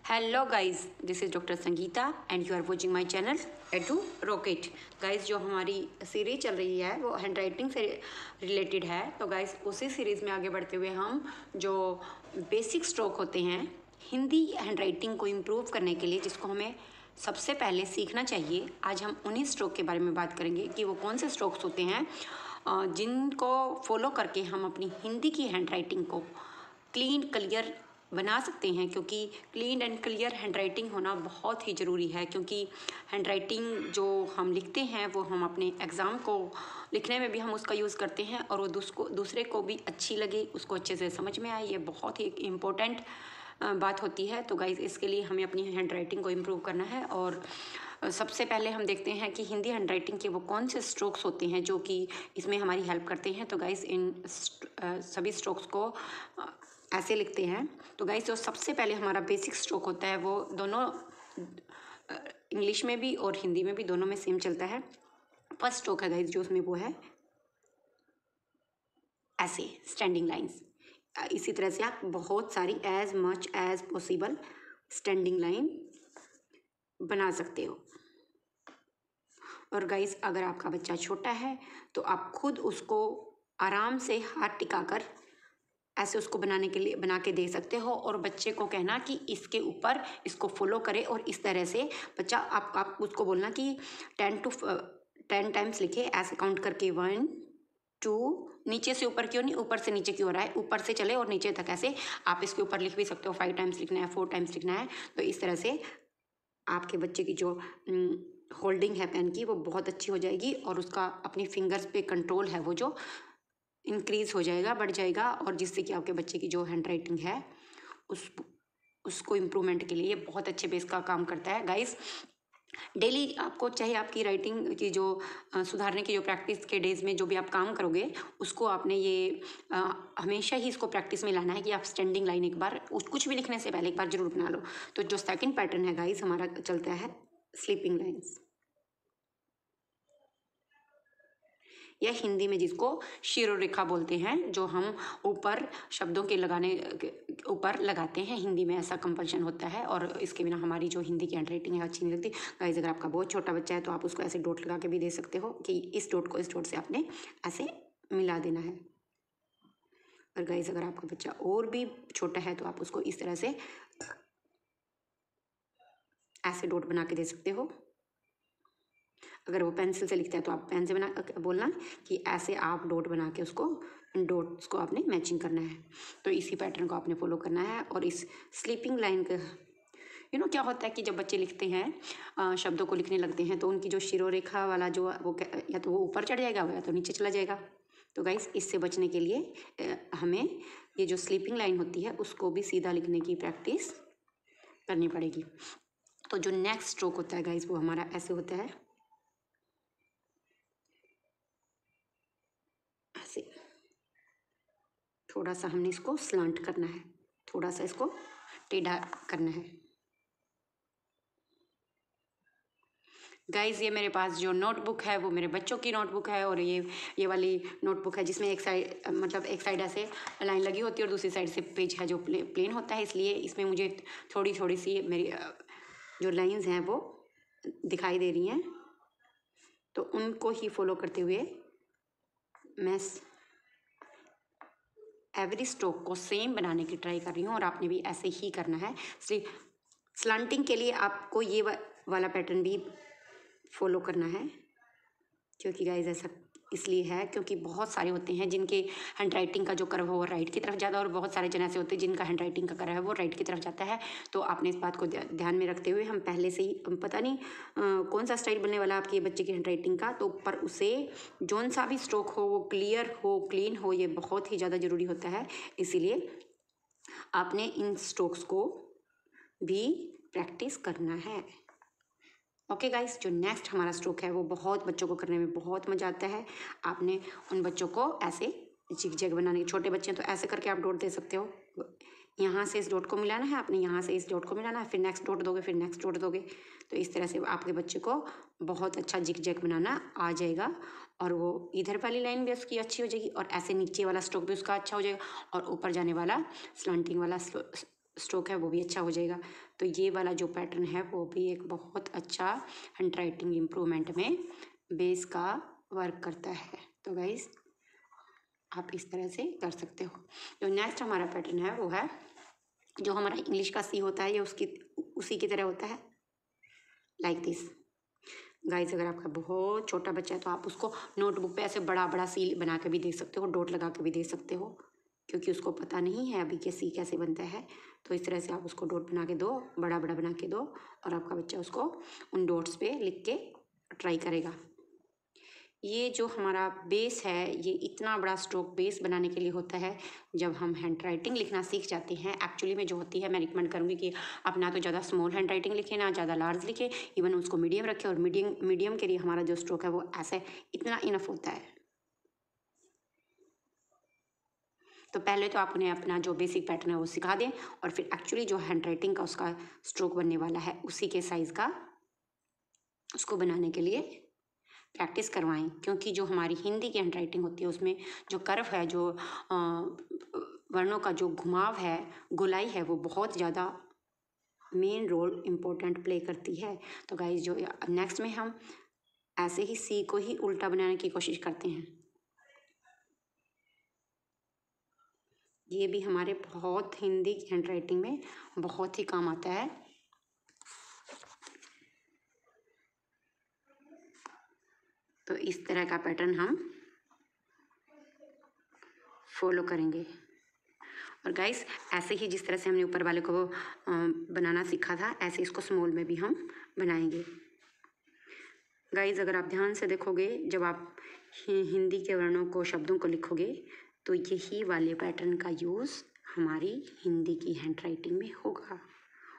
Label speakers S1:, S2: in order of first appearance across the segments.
S1: Hello guys, this is doctor Sangeeta and you are watching my channel Edu Rocket. Guys, जो हमारी series चल रही है वो हैंड राइटिंग से रिलेटेड है। तो गाइस, उसी सीरीज़ में आगे बढ़ते हुए हम जो बेसिक स्ट्रोक होते हैं हिंदी हैंड राइटिंग को इम्प्रूव करने के लिए, जिसको हमें सबसे पहले सीखना चाहिए, आज हम उन्हीं स्ट्रोक के बारे में बात करेंगे कि वो कौन से स्ट्रोक्स होते हैं जिनको फॉलो करके हम अपनी हिंदी की हैंड राइटिंग को क्लीन क्लियर बना सकते हैं। क्योंकि clean and clear hand writing होना बहुत ही ज़रूरी है, क्योंकि हैंड राइटिंग जो हम लिखते हैं वो हम अपने एग्ज़ाम को लिखने में भी हम उसका यूज़ करते हैं और वो दूसरे को भी अच्छी लगे, उसको अच्छे से समझ में आए। ये बहुत ही इम्पोर्टेंट बात होती है। तो गाइज़, इसके लिए हमें अपनी हैंड राइटिंग को इम्प्रूव करना है और सबसे पहले हम देखते हैं कि हिंदी हैंड राइटिंग के वो कौन से स्ट्रोक्स होते हैं जो कि इसमें हमारी हेल्प करते हैं। तो गाइज़, इन सभी स्ट्रोक्स को ऐसे लिखते हैं। तो गाइस, जो सबसे पहले हमारा बेसिक स्ट्रोक होता है वो दोनों इंग्लिश में भी और हिंदी में भी, दोनों में सेम चलता है। फर्स्ट स्ट्रोक है गाइस जो उसमें, वो है ऐसे स्टैंडिंग लाइंस। इसी तरह से आप बहुत सारी as much as possible standing line बना सकते हो। और गाइस, अगर आपका बच्चा छोटा है तो आप खुद उसको आराम से हाथ टिकाकर ऐसे उसको बना के दे सकते हो और बच्चे को कहना कि इसके ऊपर इसको फॉलो करे और इस तरह से बच्चा आप उसको बोलना कि 10 टाइम्स लिखे, ऐसे काउंट करके 1 2, नीचे से ऊपर क्यों नहीं, ऊपर से नीचे क्यों हो रहा है, ऊपर से चले और नीचे तक। ऐसे आप इसके ऊपर लिख भी सकते हो, 5 टाइम्स लिखना है, 4 टाइम्स लिखना है। तो इस तरह से आपके बच्चे की जो होल्डिंग है पेन की वो बहुत अच्छी हो जाएगी और उसका अपनी फिंगर्स पे कंट्रोल है वो जो इंक्रीज़ हो जाएगा, बढ़ जाएगा, और जिससे कि आपके बच्चे की जो हैंड राइटिंग है उसको इम्प्रूवमेंट के लिए ये बहुत अच्छे बेस का काम करता है। गाइस, डेली आपको चाहे आपकी राइटिंग की जो सुधारने की जो प्रैक्टिस के डेज में जो भी आप काम करोगे उसको आपने ये हमेशा ही इसको प्रैक्टिस में लाना है कि आप स्टैंडिंग लाइन एक बार कुछ भी लिखने से पहले एक बार जरूर बना लो। तो जो सेकंड पैटर्न है गाइस हमारा चलता है स्लीपिंग लाइन्स, या हिंदी में जिसको शिरोरेखा बोलते हैं, जो हम ऊपर शब्दों के ऊपर लगाते हैं। हिंदी में ऐसा कंपल्शन होता है और इसके बिना हमारी जो हिंदी की हैंड राइटिंग है अच्छी नहीं लगती। गाइस, अगर आपका बहुत छोटा बच्चा है तो आप उसको ऐसे डॉट लगा के भी दे सकते हो कि इस डॉट को इस डॉट से आपने ऐसे मिला देना है। और गाइस, अगर आपका बच्चा और भी छोटा है तो आप उसको इस तरह से ऐसे डॉट बना के दे सकते हो। अगर वो पेंसिल से लिखता है तो आप पेन से बोलना कि ऐसे आप डॉट बना के उसको इन डॉट्स को आपने मैचिंग करना है। तो इसी पैटर्न को आपने फॉलो करना है। और इस स्लीपिंग लाइन का क्या होता है कि जब बच्चे लिखते हैं, शब्दों को लिखने लगते हैं, तो उनकी जो शिरोरेखा वाला जो वो या तो वो ऊपर चढ़ जाएगा या तो नीचे चला जाएगा। तो गाइस, इससे बचने के लिए हमें ये जो स्लीपिंग लाइन होती है उसको भी सीधा लिखने की प्रैक्टिस करनी पड़ेगी। तो जो नेक्स्ट स्ट्रोक होता है गाइस वो हमारा ऐसे होता है, ऐसे थोड़ा सा हमने इसको स्लांट करना है, थोड़ा सा इसको टेढ़ा करना है। गाइज, ये मेरे पास जो नोटबुक है वो मेरे बच्चों की नोटबुक है और ये वाली नोटबुक है जिसमें एक साइड ऐसे लाइन लगी होती है और दूसरी साइड से पेज है जो प्लेन होता है, इसलिए इसमें मुझे थोड़ी सी मेरी जो लाइंस हैं वो दिखाई दे रही हैं। तो उनको ही फॉलो करते हुए मैं एवरी स्ट्रोक को सेम बनाने की ट्राई कर रही हूँ और आपने भी ऐसे ही करना है। स्लांटिंग के लिए आपको ये वाला पैटर्न भी फॉलो करना है, क्योंकि गाइज ऐसा इसलिए है क्योंकि बहुत सारे होते हैं जिनके हैंड राइटिंग का जो कर्व है वो राइट की तरफ ज़्यादा, और बहुत सारे जन ऐसे होते हैं जिनका हैंड राइटिंग का कर्व है वो राइट की तरफ जाता है। तो आपने इस बात को ध्यान में रखते हुए हम पहले से ही पता नहीं कौन सा स्टाइल बनने वाला आपके बच्चे की हैंड राइटिंग का, तो पर उसे जौन सा भी स्ट्रोक हो वो क्लियर हो, क्लीन हो, ये बहुत ही ज़्यादा ज़रूरी होता है। इसीलिए आपने इन स्ट्रोक्स को भी प्रैक्टिस करना है। ओके गाइस, जो नेक्स्ट हमारा स्ट्रोक है वो बहुत बच्चों को करने में बहुत मज़ा आता है। आपने उन बच्चों को ऐसे जिग जैग बनाने, छोटे बच्चे हैं तो ऐसे करके आप डॉट दे सकते हो। यहाँ से इस डॉट को मिलाना है आपने, यहाँ से इस डॉट को मिलाना है, फिर नेक्स्ट डॉट दोगे, फिर नेक्स्ट डॉट दोगे। तो इस तरह से आपके बच्चे को बहुत अच्छा जिग जैग बनाना आ जाएगा और वो इधर वाली लाइन भी उसकी अच्छी हो जाएगी और ऐसे नीचे वाला स्ट्रोक भी उसका अच्छा हो जाएगा और ऊपर जाने वाला स्लांटिंग वाला स्ट्रोक है वो भी अच्छा हो जाएगा। तो ये वाला जो पैटर्न है वो भी एक बहुत अच्छा हैंड राइटिंग इम्प्रूवमेंट में बेस का वर्क करता है। तो गाइस आप इस तरह से कर सकते हो। जो नेक्स्ट हमारा पैटर्न है वो है जो हमारा इंग्लिश का सी होता है, ये उसी की तरह होता है, लाइक दिस। गाइस अगर आपका बहुत छोटा बच्चा है तो आप उसको नोटबुक पे ऐसे बड़ा बड़ा सी बना के भी दे सकते हो, डॉट लगा के भी दे सकते हो, क्योंकि उसको पता नहीं है अभी कि सी कैसे बनता है। तो इस तरह से आप उसको डॉट बना के दो, बड़ा बड़ा बना के दो, और आपका बच्चा उसको उन डॉट्स पे लिख के ट्राई करेगा। ये जो हमारा बेस है, ये इतना बड़ा स्ट्रोक बेस बनाने के लिए होता है। जब हम हैंड राइटिंग लिखना सीख जाते हैं, एक्चुअली में जो होती है, मैं रिकमेंड करूँगी कि आप ना तो ज़्यादा स्मॉल हैंड राइटिंग लिखें, ना ज़्यादा लार्ज लिखें, इवन उसको मीडियम रखें, और मीडियम के लिए हमारा जो स्ट्रोक है वो ऐसे इतना इनफ होता है। तो पहले तो आप उन्हें अपना जो बेसिक पैटर्न है वो सिखा दें, और फिर एक्चुअली जो हैंड राइटिंग का उसका स्ट्रोक बनने वाला है उसी के साइज़ का उसको बनाने के लिए प्रैक्टिस करवाएं। क्योंकि जो हमारी हिंदी की हैंड राइटिंग होती है उसमें जो कर्व है, जो वर्णों का जो घुमाव है, गोलाई है, वो बहुत ज़्यादा मेन रोल इम्पोर्टेंट प्ले करती है। तो गाइस जो नेक्स्ट में हम ऐसे ही सी को ही उल्टा बनाने की कोशिश करते हैं। ये भी हमारे बहुत हिंदी की हैंड राइटिंग में बहुत ही काम आता है। तो इस तरह का पैटर्न हम फॉलो करेंगे। और गाइस ऐसे ही जिस तरह से हमने ऊपर वाले को बनाना सीखा था, ऐसे इसको स्मॉल में भी हम बनाएंगे। गाइस अगर आप ध्यान से देखोगे, जब आप हिंदी के वर्णों को, शब्दों को लिखोगे, तो यही वाले पैटर्न का यूज़ हमारी हिंदी की हैंड राइटिंग में होगा।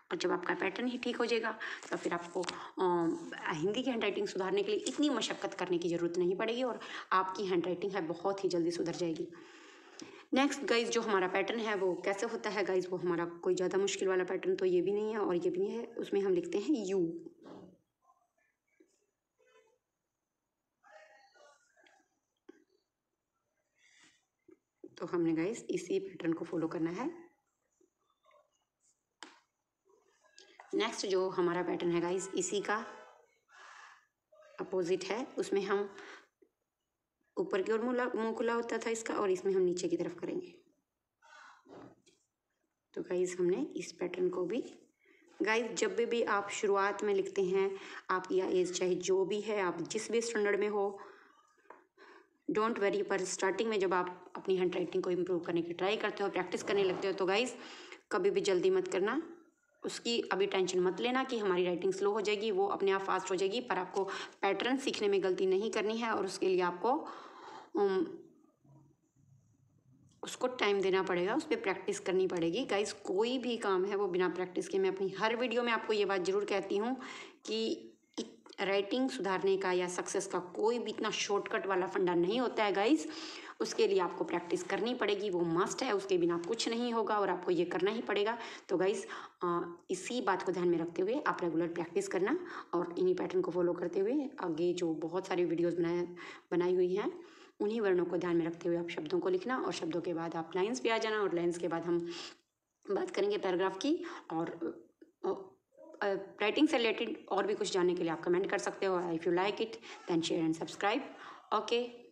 S1: और जब आपका पैटर्न ही ठीक हो जाएगा तो फिर आपको हिंदी की हैंड राइटिंग सुधारने के लिए इतनी मशक्क़त करने की ज़रूरत नहीं पड़ेगी, और आपकी हैंड राइटिंग है बहुत ही जल्दी सुधर जाएगी। नेक्स्ट गाइज जो हमारा पैटर्न है वो कैसे होता है गाइज, वो हमारा कोई ज़्यादा मुश्किल वाला पैटर्न तो ये भी नहीं है और ये भी नहीं है। उसमें हम लिखते हैं यू। तो हमने गाइज इसी पैटर्न को फॉलो करना है। नेक्स्ट जो हमारा पैटर्न है गाइज इसी का अपोजिट है। उसमें हम ऊपर की ओर मुंह खुला होता था इसका, और इसमें हम नीचे की तरफ करेंगे। तो गाइज हमने इस पैटर्न को भी, गाइज जब भी आप शुरुआत में लिखते हैं, आपकी एज चाहे जो भी है, आप जिस भी स्टैंडर्ड में हो, डोंट वरी, पर स्टार्टिंग में जब आप अपनी हैंड राइटिंग को इम्प्रूव करने की ट्राई करते हो, प्रैक्टिस करने लगते हो, तो गाइज कभी भी जल्दी मत करना। उसकी अभी टेंशन मत लेना कि हमारी राइटिंग स्लो हो जाएगी, वो अपने आप फास्ट हो जाएगी। पर आपको पैटर्न सीखने में गलती नहीं करनी है, और उसके लिए आपको उसको टाइम देना पड़ेगा, उस पर प्रैक्टिस करनी पड़ेगी। गाइस कोई भी काम है वो बिना प्रैक्टिस के, मैं अपनी हर वीडियो में आपको ये बात ज़रूर कहती हूँ कि राइटिंग सुधारने का या सक्सेस का कोई भी इतना शॉर्टकट वाला फंडा नहीं होता है गाइस। उसके लिए आपको प्रैक्टिस करनी पड़ेगी, वो मस्ट है, उसके बिना कुछ नहीं होगा, और आपको ये करना ही पड़ेगा। तो गाइस इसी बात को ध्यान में रखते हुए आप रेगुलर प्रैक्टिस करना, और इन्हीं पैटर्न को फॉलो करते हुए आगे जो बहुत सारी वीडियोज़ बनाई हुई हैं, उन्हीं वर्णों को ध्यान में रखते हुए आप शब्दों को लिखना, और शब्दों के बाद आप लाइंस पे आ जाना, और लाइंस के बाद हम बात करेंगे पैराग्राफ की। और राइटिंग से रिलेटेड और भी कुछ जानने के लिए आप कमेंट कर सकते हो। If you like it then share and subscribe. Okay.